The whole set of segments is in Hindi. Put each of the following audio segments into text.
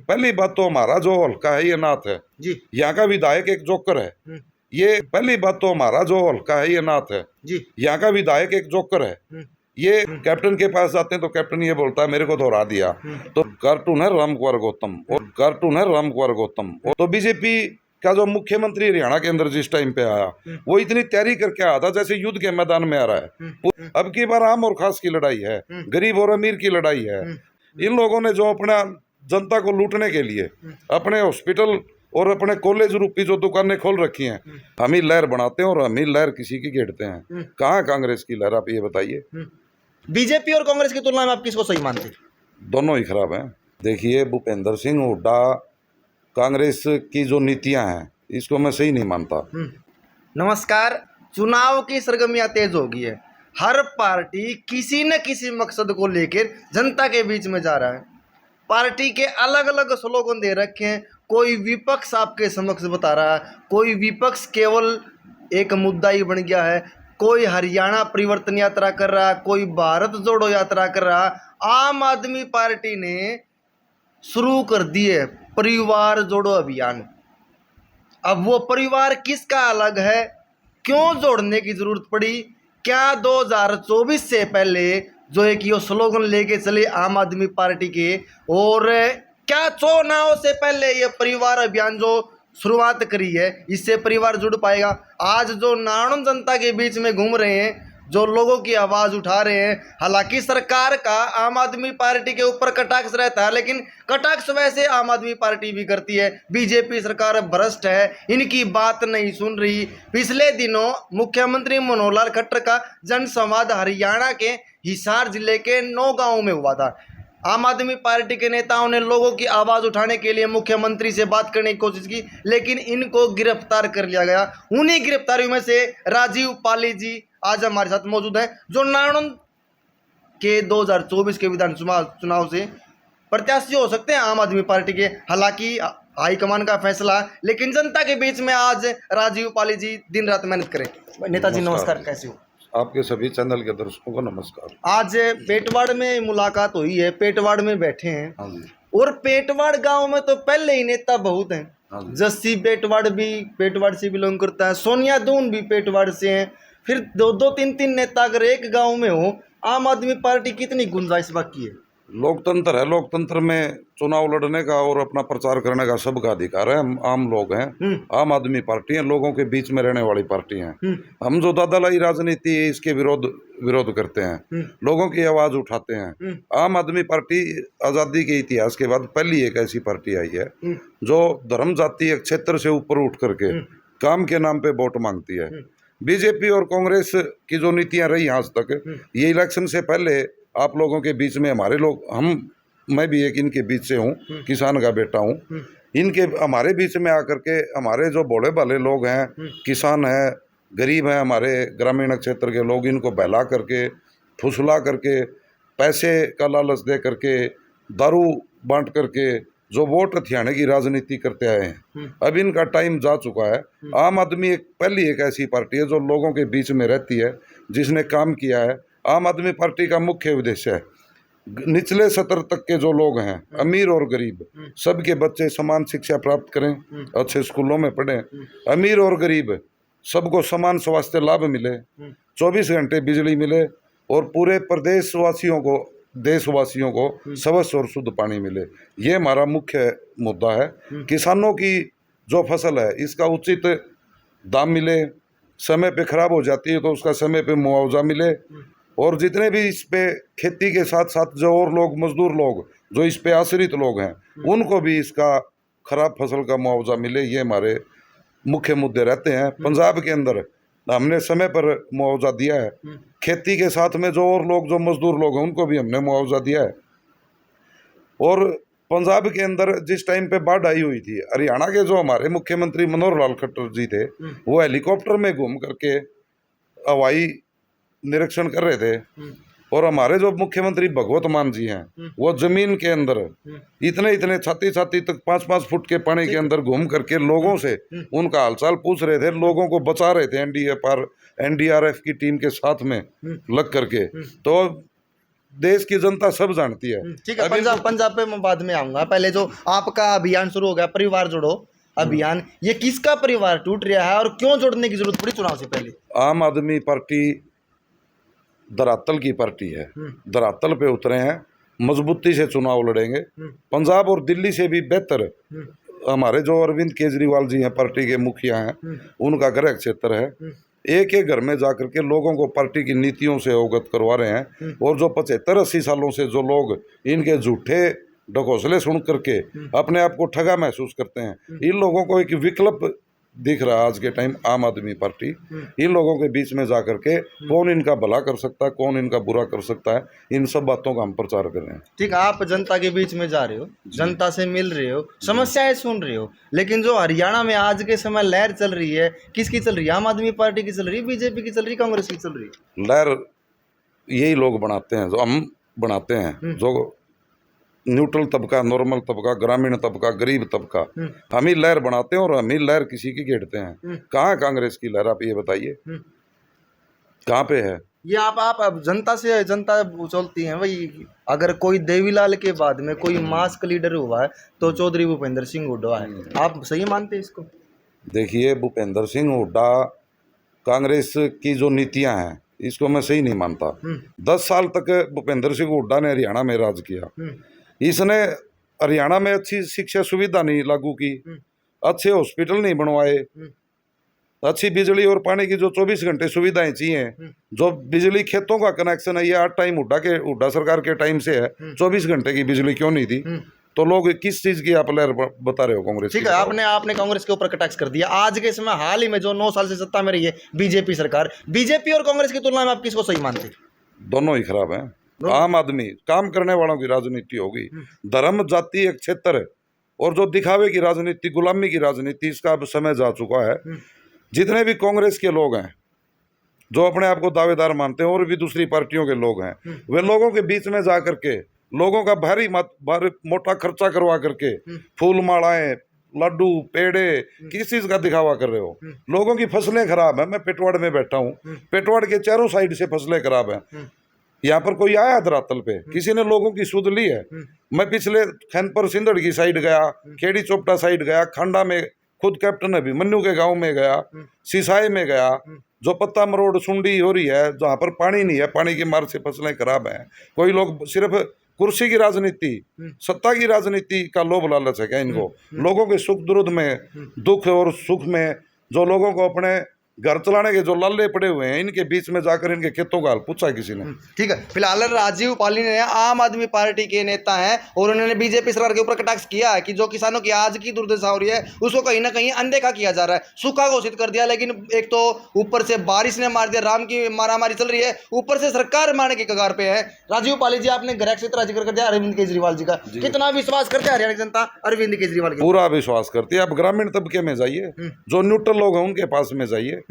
पहली बात तो हमारा जो हल्का है ये नाथ है जी यहाँ का विधायक एक जोकर है। ये पहली बात तो हमारा जो हल्का है ये नाथ है जी यहाँ का विधायक एक जोकर है। ये कैप्टन के पास जाते हैं तो कैप्टन ये बोलता है मेरे को तो हरा दिया, तो कार्टून है राम कुंवर गौतम और कार्टून है राम कुंवर गौतम। तो बीजेपी का जो मुख्यमंत्री हरियाणा के अंदर जिस टाइम पे आया वो इतनी तैयारी करके आया था जैसे युद्ध के मैदान में आ रहा है। अब की बार आम और खास की लड़ाई है, गरीब और अमीर की लड़ाई है। इन लोगों ने जो अपना जनता को लूटने के लिए अपने हॉस्पिटल और अपने कॉलेज रूपी जो दुकानें खोल रखी हैं, हम ही लहर बनाते हैं और हम ही लहर किसी की घेरते हैं। कहाँ कांग्रेस की लहर, आप ये बताइए। बीजेपी और कांग्रेस की तुलना में आप किसको सही मानते हैं? दोनों ही खराब हैं। देखिए भूपेंद्र सिंह हुड्डा कांग्रेस की जो नीतियां हैं इसको मैं सही नहीं मानता। नमस्कार। चुनाव की सरगर्मियां तेज हो गई है। हर पार्टी किसी न किसी मकसद को लेकर जनता के बीच में जा रहा है। पार्टी के अलग अलग स्लोगन दे रखे हैं। कोई विपक्ष आपके समक्ष बता रहा है, कोई विपक्ष केवल एक मुद्दा ही बन गया है। कोई हरियाणा परिवर्तन यात्रा कर रहा है, कोई भारत जोड़ो यात्रा कर रहा है। आम आदमी पार्टी ने शुरू कर दी है परिवार जोड़ो अभियान। अब वो परिवार किसका अलग है, क्यों जोड़ने की जरूरत पड़ी, क्या 2024 से पहले जो है कि वो स्लोगन लेके चले आम आदमी पार्टी के, और क्या चुनाव से पहले ये परिवार अभियान जो शुरुआत करी है इससे परिवार जुड़ पाएगा? आज जो नानम जनता के बीच में घूम रहे हैं, जो लोगों की आवाज़ उठा रहे हैं, हालांकि सरकार का आम आदमी पार्टी के ऊपर कटाक्ष रहता है, लेकिन कटाक्ष वैसे आम आदमी पार्टी भी करती है। बीजेपी सरकार भ्रष्ट है, इनकी बात नहीं सुन रही। पिछले दिनों मुख्यमंत्री मनोहर लाल खट्टर का जनसंवाद हरियाणा के हिसार जिले के 9 गाँव में हुआ था। आम आदमी पार्टी के नेताओं ने लोगों की आवाज़ उठाने के लिए मुख्यमंत्री से बात करने की कोशिश की, लेकिन इनको गिरफ्तार कर लिया गया। उन्हीं गिरफ्तारियों में से राजीव पाली जी आज हमारे साथ मौजूद हैं, जो नाणन के 2024 के विधानसभा चुनाव से प्रत्याशी हो सकते हैं आम आदमी पार्टी के। हालांकि हाईकमान का फैसला, लेकिन जनता के बीच में आज राजीव पाली जी दिन रात मेहनत करें। नेताजी नमस्कार, कैसे हो? आपके सभी चैनल के दर्शकों को नमस्कार। आज पेटवाड़ में मुलाकात हुई है, पेटवाड़ में बैठे हैं। हाँ जी। और पेटवाड़ गांव में तो पहले ही नेता बहुत हैं। हाँ जी। जस्सी पेटवाड़ भी पेटवाड़ से बिलोंग करता है, सोनिया दून भी पेटवाड़ से हैं। फिर दो तीन नेता अगर एक गांव में हो, आम आदमी पार्टी कितनी गुंजाइश बाकी है? लोकतंत्र है, लोकतंत्र में चुनाव लड़ने का और अपना प्रचार करने का सबका अधिकार है। हम आम लोग हैं, आम आदमी पार्टी है, लोगों के बीच में रहने वाली पार्टी है। हम जो दादालाई राजनीति है इसके विरोध करते हैं, लोगों की आवाज उठाते हैं। आम आदमी पार्टी आज़ादी के इतिहास के बाद पहली एक ऐसी पार्टी आई है जो धर्म जातीय क्षेत्र से ऊपर उठ करके काम के नाम पे वोट मांगती है। बीजेपी और कांग्रेस की जो नीतियां रही आज तक, ये इलेक्शन से पहले आप लोगों के बीच में हमारे लोग, मैं भी एक इनके बीच से हूँ, किसान का बेटा हूँ। इनके हमारे बीच में आकर के हमारे जो भोले भाले लोग हैं, किसान हैं, गरीब हैं, हमारे ग्रामीण क्षेत्र के लोग, इनको बहला करके, फुसला करके, पैसे का लालच दे करके, दारू बांट करके जो वोट हथियाने की राजनीति करते आए हैं, अब इनका टाइम जा चुका है। आम आदमी पहली एक ऐसी पार्टी है जो लोगों के बीच में रहती है, जिसने काम किया है। आम आदमी पार्टी का मुख्य उद्देश्य है निचले स्तर तक के जो लोग हैं, अमीर और गरीब, सबके बच्चे समान शिक्षा प्राप्त करें, अच्छे स्कूलों में पढ़ें। अमीर और गरीब सबको समान स्वास्थ्य लाभ मिले, 24 घंटे बिजली मिले, और पूरे प्रदेशवासियों को, देशवासियों को स्वच्छ और शुद्ध पानी मिले। ये हमारा मुख्य मुद्दा है। किसानों की जो फसल है इसका उचित दाम मिले, समय पे खराब हो जाती है तो उसका समय पे मुआवजा मिले, और जितने भी इस पे खेती के साथ साथ जो और लोग, मजदूर लोग जो इस पे आश्रित लोग हैं, उनको भी इसका खराब फसल का मुआवजा मिले। ये हमारे मुख्य मुद्दे रहते हैं। पंजाब के अंदर हमने समय पर मुआवजा दिया है। खेती के साथ में जो और लोग, जो मजदूर लोग हैं, उनको भी हमने मुआवजा दिया है। और पंजाब के अंदर जिस टाइम पे बाढ़ आई हुई थी, हरियाणा के जो हमारे मुख्यमंत्री मनोहर लाल खट्टर जी थे, वो हेलीकॉप्टर में घूम करके हवाई निरीक्षण कर रहे थे। और हमारे जो मुख्यमंत्री भगवत मान जी हैं, वो जमीन के अंदर इतने छाती तक 5-5 फुट के पानी के अंदर घूम करके लोगों से उनका हालचाल पूछ रहे थे, लोगों को बचा रहे थे एनडीआरएफ की टीम के साथ में लग करके। तो देश की जनता सब जानती है। ठीक है, अभी पंजाब पे मैं बाद में आऊंगा। पहले जो आपका अभियान शुरू हो गया परिवार जोड़ो अभियान, ये किसका परिवार टूट रहा है और क्यों जोड़ने की जरूरत पड़ी चुनाव से पहले? आम आदमी पार्टी धरातल की पार्टी है, धरातल पे उतरे हैं, मजबूती से चुनाव लड़ेंगे। पंजाब और दिल्ली से भी बेहतर हमारे जो अरविंद केजरीवाल जी हैं, पार्टी के मुखिया हैं, उनका गृह क्षेत्र है। एक एक घर में जाकर के लोगों को पार्टी की नीतियों से अवगत करवा रहे हैं। और जो 75-80 सालों से जो लोग इनके झूठे ढकोसले सुन करके अपने आप को ठगा महसूस करते हैं, इन लोगों को एक विकल्प दिख रहा है आज के टाइम आम आदमी पार्टी। इन लोगों के बीच में जाकर के कौन इनका भला कर सकता है, कौन इनका बुरा कर सकता है, इन सब बातों का हम प्रचार कर रहे हैं। ठीक है, आप जनता के बीच में जा रहे हो, जनता से मिल रहे हो, समस्याएं सुन रहे हो, लेकिन जो हरियाणा में आज के समय लहर चल रही है, किसकी चल रही है? आम आदमी पार्टी की चल रही है, बीजेपी की चल रही है, कांग्रेस की चल रही है? लहर यही लोग बनाते हैं, जो हम बनाते हैं, जो न्यूट्रल तबका, नॉर्मल तबका, ग्रामीण तबका, गरीब तबका, हम ही लहर बनाते हैं और हम ही लहर किसी की घेरते हैं। कहाँ है कांग्रेस की लहर, आप ये बताइए, कहाँ पे है? ये आप अब जनता से जनता चलती है भाई। अगर कोई देवीलाल के बाद में कोई मास्क लीडर हुआ है तो चौधरी भूपेंद्र सिंह हुड्डा है। आप सही मानते हैं इसको? देखिए, भूपेंद्र सिंह हुड्डा कांग्रेस की जो नीतियां हैं इसको मैं सही नहीं मानता। 10 साल तक भूपेंद्र सिंह हुड्डा ने हरियाणा में राज किया। इसने हरियाणा में अच्छी शिक्षा सुविधा नहीं लागू की, अच्छे हॉस्पिटल नहीं बनवाए, अच्छी बिजली और पानी की जो 24 घंटे सुविधाएं चाहिए, जो बिजली खेतों का कनेक्शन है ये 8 टाइम हुड्डा सरकार के टाइम से है, 24 घंटे की बिजली क्यों नहीं दी? तो लोग किस चीज की आप लहर बता रहे हो कांग्रेस? ठीक है, आपने कांग्रेस के ऊपर कटाक्ष कर दिया। आज के समय हाल ही में जो 9 साल से सत्ता में रही है बीजेपी सरकार, बीजेपी और कांग्रेस की तुलना में आप किसको सही मानते? दोनों ही खराब हैं। आम आदमी काम करने वालों की राजनीति होगी, धर्म जाति एक क्षेत्र और जो दिखावे की राजनीति, गुलामी की राजनीति, इसका अब समय जा चुका है। जितने भी कांग्रेस के लोग हैं जो अपने आप को दावेदार मानते हैं और भी दूसरी पार्टियों के लोग हैं, वे लोगों के बीच में जा करके लोगों का भारी मोटा खर्चा करवा करके फूल मालाएं, लड्डू, पेड़े, किस चीज का दिखावा कर रहे हो? लोगों की फसलें खराब है। मैं पेटवाड़ में बैठा हूँ, पेटवाड़ के चारों साइड से फसलें खराब है। यहाँ पर कोई आया धरातल पे, किसी ने लोगों की सुध ली है? मैं पिछले खैनपुर सिंधड़ की साइड गया, खेड़ी चोपटा साइड गया, खंडा में खुद कैप्टन अभिमन्यु के गांव में गया, सिसाई में गया, जो पत्ता मरोड़ सुंडी हो रही है, जहाँ पर पानी नहीं है, पानी की मार से फसलें खराब हैं। कोई लोग सिर्फ कुर्सी की राजनीति, सत्ता की राजनीति का लोभ लालच है क्या इनको? लोगों के सुख दुर्द में, दुख और सुख में जो लोगों को अपने घर चलाने के जो लल्ले पड़े हुए हैं, इनके बीच में जाकर इनके खेतों का हाल पूछा किसी ने? ठीक है, फिलहाल राजीव पालीने आम आदमी पार्टी के नेता हैं और उन्होंने बीजेपी सरकार के ऊपर कटाक्ष किया है कि जो किसानों की आज की दुर्दशा हो रही है उसको कहीं ना कहीं अनदेखा किया जा रहा है, सूखा घोषित कर दिया। लेकिन एक तो ऊपर से बारिश ने मार दिया, राम की मारामारी चल रही है, ऊपर से सरकार मारने की कगार पे है। राजीव पाली जी, आपने गृह क्षेत्र जिक्र कर दिया अरविंद केजरीवाल जी का, कितना विश्वास करते हैं हरियाणा की जनता अरविंद केजरीवाल की? पूरा विश्वास करती है। आप ग्रामीण तबके में जाइए, जो न्यूट्रल लोग हैं उनके पास में जाइए।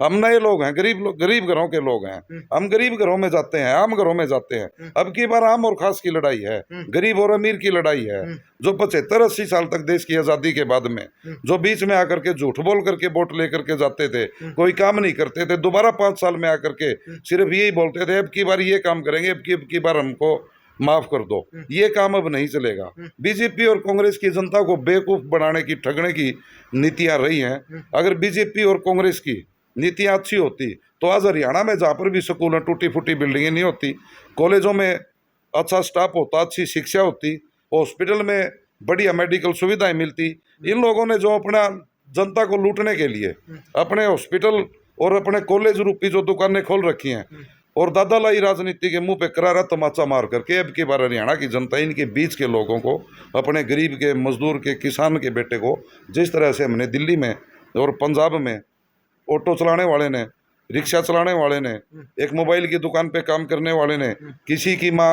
हम नए लोग हैं, गरीब घरों के लोग हैं, हम गरीब घरों में जाते हैं, आम घरों में जाते हैं। अब की बार आम और खास की लड़ाई है, गरीब और अमीर की लड़ाई है। जो 75-80 साल तक देश की आजादी के बाद में जो बीच में आकर के झूठ बोल करके वोट लेकर के जाते थे, कोई काम नहीं करते थे, दोबारा 5 साल में आकर के सिर्फ यही बोलते थे अब की बार ये काम करेंगे, अब की बार हमको माफ कर दो, ये काम अब नहीं चलेगा। बीजेपी और कांग्रेस की जनता को बेवकूफ बनाने की, ठगने की नीतियां रही हैं। अगर बीजेपी और कांग्रेस की नीतियां अच्छी होती तो आज हरियाणा में जहाँ पर भी स्कूल टूटी फूटी बिल्डिंगें नहीं होती, कॉलेजों में अच्छा स्टाफ होता, अच्छी शिक्षा होती, हॉस्पिटल में बढ़िया मेडिकल सुविधाएं मिलती। इन लोगों ने जो अपना जनता को लूटने के लिए अपने हॉस्पिटल और अपने कॉलेज रूपी जो दुकानें खोल रखी हैं और दादालाई राजनीति के मुंह पे करारा तमाचा मार करके अब की बार हरियाणा की जनता, इनके बीच के लोगों को, अपने गरीब के, मजदूर के, किसान के बेटे को जिस तरह से हमने दिल्ली में और पंजाब में ऑटो चलाने वाले ने, रिक्शा चलाने वाले ने, एक मोबाइल की दुकान पे काम करने वाले ने, किसी की माँ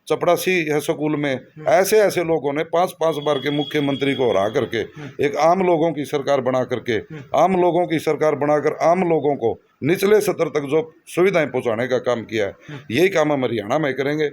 चपड़ासी है स्कूल में, ऐसे ऐसे लोगों ने 5-5 बार के मुख्यमंत्री को हरा करके एक आम लोगों की सरकार बना करके, आम लोगों की सरकार बनाकर आम लोगों को निचले स्तर तक जो सुविधाएं पहुंचाने का काम किया है, यही काम हम हरियाणा में करेंगे।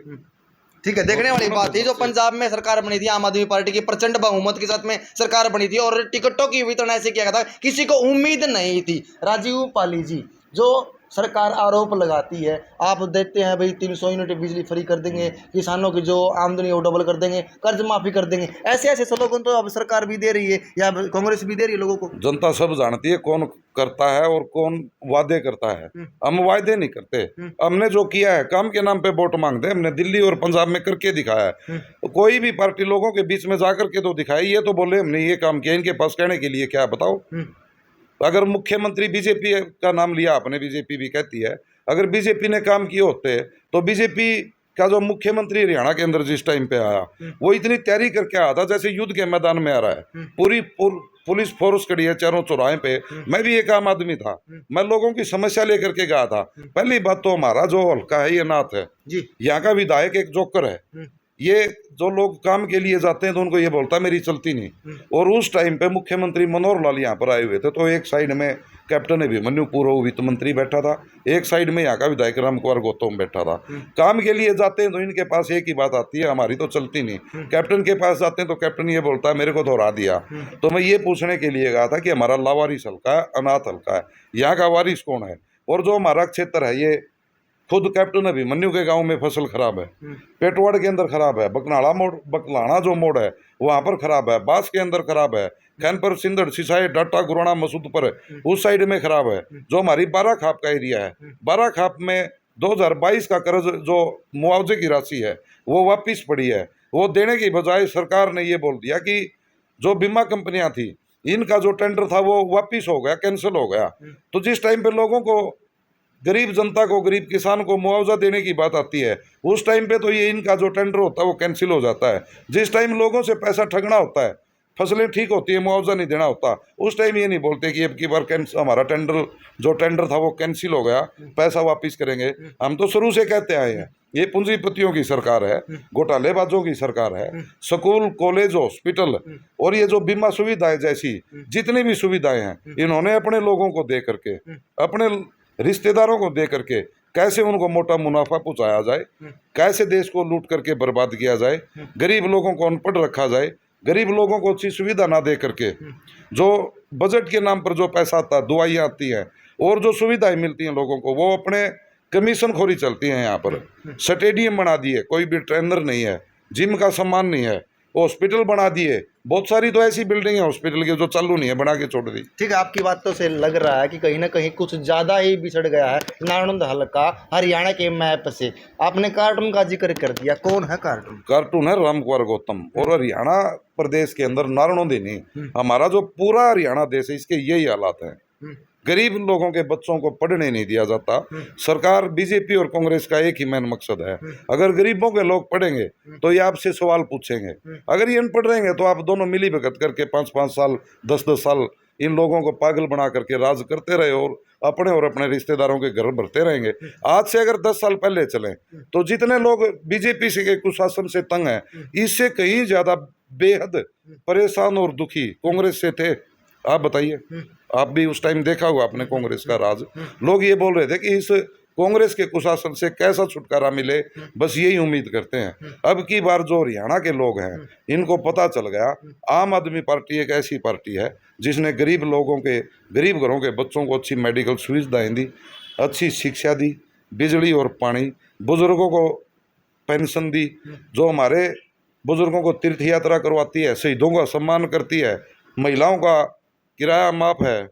ठीक है, देखने वाली बात है जो पंजाब में सरकार बनी थी आम आदमी पार्टी की प्रचंड बहुमत के साथ में सरकार बनी थी और टिकटों की वितरण ऐसे किया गया था, किसी को उम्मीद नहीं थी। राजीव पाली जी, जो सरकार आरोप लगाती है, आप देते हैं भाई 300 यूनिट बिजली फ्री कर देंगे, किसानों की जो आमदनी है वो डबल कर देंगे, कर्ज माफी कर देंगे, ऐसे ऐसे स्लोगन तो अब सरकार भी दे रही है या कांग्रेस भी दे रही है लोगों को। जनता सब जानती है कौन करता है और कौन वादे करता है। हम वादे नहीं करते, हमने जो किया है काम के नाम पे वोट मांगते हैं, हमने दिल्ली और पंजाब में करके दिखाया है। तो कोई भी पार्टी लोगों के बीच में जाकर के तो दिखाई, ये तो बोले हमने ये काम किया, इनके पास कहने के लिए क्या बताओ। अगर मुख्यमंत्री बीजेपी का नाम लिया आपने, बीजेपी भी कहती है, अगर बीजेपी ने काम किए होते तो बीजेपी का जो मुख्यमंत्री हरियाणा के अंदर जिस टाइम पे आया वो इतनी तैयारी करके आया था जैसे युद्ध के मैदान में आ रहा है। पूरी पुलिस फोर्स खड़ी है चारों चौराहे पे। मैं भी एक आम आदमी था, मैं लोगों की समस्या लेकर के गया था। पहली बात तो हमारा जो हल्का है ये नाथ है जी, यहाँ का विधायक एक जोकर है। ये जो लोग काम के लिए जाते हैं तो उनको ये बोलता है मेरी चलती नहीं। और उस टाइम पे मुख्यमंत्री मनोहर लाल यहाँ पर आए हुए थे, तो एक साइड में कैप्टन अभिमन्यु पूर्व वित्त मंत्री बैठा था, एक साइड में यहाँ का विधायक राम कुमार गौतम बैठा था। काम के लिए जाते हैं तो इनके पास एक ही बात आती है, हमारी तो चलती नहीं। कैप्टन के पास जाते हैं तो कैप्टन ये बोलता है मेरे को तो हरा दिया। तो मैं ये पूछने के लिए गया था कि हमारा लावारिस हल्का है, अनाथ हल्का है, यहाँ का वारिस कौन है। और जो हमारा क्षेत्र है ये खुद कैप्टन अभिमन्यु के गांव में फसल खराब है, पेटवाड़ के अंदर खराब है, बकलाना जो मोड़ है वहां पर खराब है, बास के अंदर खराब है, खैनपुर सिंदड़ सिसाई डाटा गुराना मसूद पर उस साइड में खराब है। जो हमारी 12 खाप का एरिया है, 12 खाप में 2022 का कर्ज जो मुआवजे की राशि है वो वापिस पड़ी है। वो देने की बजाय सरकार ने ये बोल दिया कि जो बीमा कंपनियां थी इनका जो टेंडर था वो वापिस हो गया, कैंसिल हो गया। तो जिस टाइम पे लोगों को, गरीब जनता को, गरीब किसान को मुआवजा देने की बात आती है उस टाइम पे तो ये इनका जो टेंडर होता है वो कैंसिल हो जाता है। जिस टाइम लोगों से पैसा ठगना होता है, फसलें ठीक होती है, मुआवजा नहीं देना होता, उस टाइम ये नहीं बोलते कि अब की बार हमारा टेंडर था वो कैंसिल हो गया, पैसा वापिस करेंगे। हम तो शुरू से कहते आए हैं ये पूंजीपतियों की सरकार है, घोटालेबाजों की सरकार है। स्कूल, कॉलेज, हॉस्पिटल और ये जो बीमा सुविधाएं जैसी जितनी भी सुविधाएं हैं इन्होंने अपने लोगों को दे करके, अपने रिश्तेदारों को दे करके कैसे उनको मोटा मुनाफा पहुंचाया जाए, कैसे देश को लूट करके बर्बाद किया जाए, गरीब लोगों को अनपढ़ रखा जाए, गरीब लोगों को अच्छी सुविधा ना दे करके जो बजट के नाम पर जो पैसा आता है, दवाइयाँ आती हैं और जो सुविधाएं मिलती हैं लोगों को वो अपने कमीशन खोरी चलती है। यहाँ पर स्टेडियम बना दिए, कोई भी ट्रेनर नहीं है, जिम का सामान नहीं है, हॉस्पिटल बना दिए, बहुत सारी तो ऐसी बिल्डिंग है हॉस्पिटल की जो चालू नहीं है, बना के छोड़ दी। ठीक है, आपकी बातों से लग रहा है कि कहीं ना कहीं कुछ ज़्यादा ही बिछड़ गया है नारनौंद हल्का हरियाणा के मैप से। आपने कार्टून का जिक्र कर दिया, कौन है कार्टून? कार्टून है राम कुमार गौतम। और हरियाणा प्रदेश के अंदर नारनौंद ही नहीं, हमारा जो पूरा हरियाणा देश है इसके यही हालात हैं। गरीब लोगों के बच्चों को पढ़ने नहीं दिया जाता। सरकार बीजेपी और कांग्रेस का एक ही मेन मकसद है, अगर गरीबों के लोग पढ़ेंगे तो ये आपसे सवाल पूछेंगे, अगर ये अनपढ़ रहेंगे तो आप दोनों मिली भगत करके 5-5 साल 10-10 साल इन लोगों को पागल बना करके राज करते रहे और अपने रिश्तेदारों के घर भरते रहेंगे। आज से अगर 10 साल पहले चलें तो जितने लोग बीजेपी से के कुशासन से तंग हैं इससे कहीं ज्यादा बेहद परेशान और दुखी कांग्रेस से थे। आप बताइए, आप भी उस टाइम देखा होगा आपने कांग्रेस का राज। लोग ये बोल रहे थे कि इस कांग्रेस के कुशासन से कैसा छुटकारा मिले, बस यही उम्मीद करते हैं। अब की बार जो हरियाणा के लोग हैं इनको पता चल गया आम आदमी पार्टी एक ऐसी पार्टी है जिसने गरीब लोगों के, गरीब घरों के बच्चों को अच्छी मेडिकल सुविधाएं दी, अच्छी शिक्षा दी, बिजली और पानी, बुजुर्गों को पेंशन दी, जो हमारे बुजुर्गों को तीर्थ यात्रा करवाती है, शहीदों का सम्मान करती है, महिलाओं का किराया माफ है।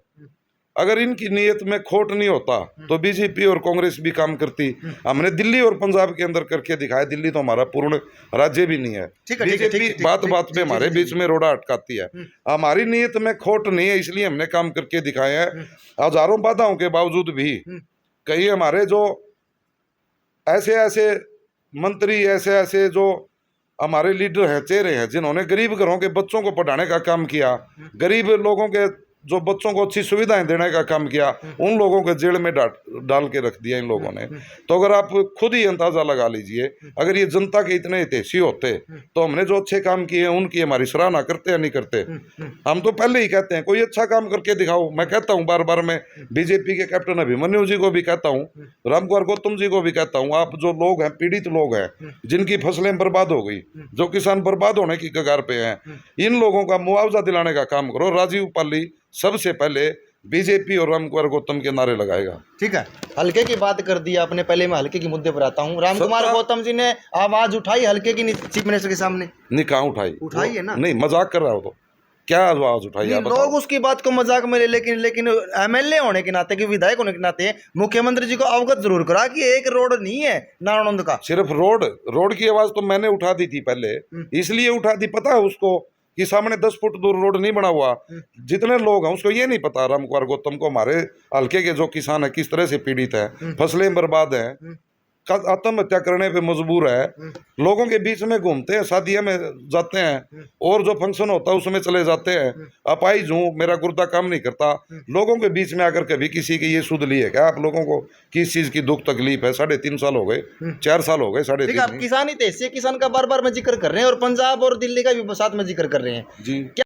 अगर इनकी नीयत में खोट नहीं होता तो बीजेपी और कांग्रेस भी काम करती। हमने दिल्ली और पंजाब के अंदर करके दिखाया, दिल्ली तो हमारा पूर्ण राज्य भी नहीं है। बीजेपी बात बात पे हमारे बीच में रोड़ा अटकाती है। हमारी नीयत में खोट नहीं है इसलिए हमने काम करके दिखाए हैं। हजारों बाधाओं के बावजूद भी कई हमारे जो ऐसे ऐसे मंत्री, ऐसे ऐसे जो हमारे लीडर हैं, चेहरे हैं जिन्होंने गरीब घरों के बच्चों को पढ़ाने का काम किया, गरीब लोगों के जो बच्चों को अच्छी सुविधाएं देने का काम किया, उन लोगों को जेल में डाल के रख दिया इन लोगों ने। तो अगर आप खुद ही अंदाजा लगा लीजिए, अगर ये जनता के इतने हितैषी होते तो हमने जो अच्छे काम किए हैं उनकी हमारी सराहना करते या नहीं करते। हम तो पहले ही कहते हैं कोई अच्छा काम करके दिखाओ। मैं कहता हूँ बार बार, मैं बीजेपी के कैप्टन अभिमन्यु जी को भी कहता हूँ, राम कुमार गौतम जी को भी कहता हूँ, आप जो लोग हैं, पीड़ित लोग हैं जिनकी फसलें बर्बाद हो गई, जो किसान बर्बाद होने की कगार पे हैं, इन लोगों का मुआवजा दिलाने का काम करो। राजीव पाली सबसे पहले बीजेपी और रामकुमार गौतम के नारे लगाएगा। ठीक है, हल्के की बात कर दी आपने, पहले मैं हल्के के मुद्दे पर आता हूँ। रामकुमार सत्ता- गौतम जी ने आवाज उठाई हल्के की चीफ मिनिस्टर के सामने? नहीं, कहाँ उठाई? उठाई है ना। नहीं, मजाक कर रहा हो तो क्या आवाज उठाई? नहीं, आप बताओ। लोग उसकी बात को मजाक में ले, लेकिन एमएलए होने के नाते, कि विधायक होने के नाते मुख्यमंत्री जी को अवगत जरूर करा कि एक रोड नहीं है नारायण का। सिर्फ रोड की आवाज तो मैंने उठा दी थी पहले, इसलिए उठा दी, पता है उसको कि सामने 10 फुट दूर रोड नहीं बना हुआ। जितने लोग हैं उसको ये नहीं पता, रामकुमार गौतम को, हमारे हल्के के जो किसान है किस तरह से पीड़ित है, फसलें बर्बाद है, आत्महत्या करने पे मजबूर है, लोगों के बीच में घूमते हैं, शादियों में जाते हैं और जो फंक्शन होता है उसमें चले जाते हैं, अपाइज हूँ, मेरा गुर्दा काम नहीं करता, लोगों के बीच में आकर कभी किसी की ये सुध ली है क्या? आप लोगों को किस चीज की दुख तकलीफ है? 3.5 साल हो गए, 4 साल हो गए, ठीक है, आप 3.5 किसान ही थे, किसान का बार बार में जिक्र कर रहे हैं और पंजाब और दिल्ली का भी साथ में जिक्र कर रहे हैं जी।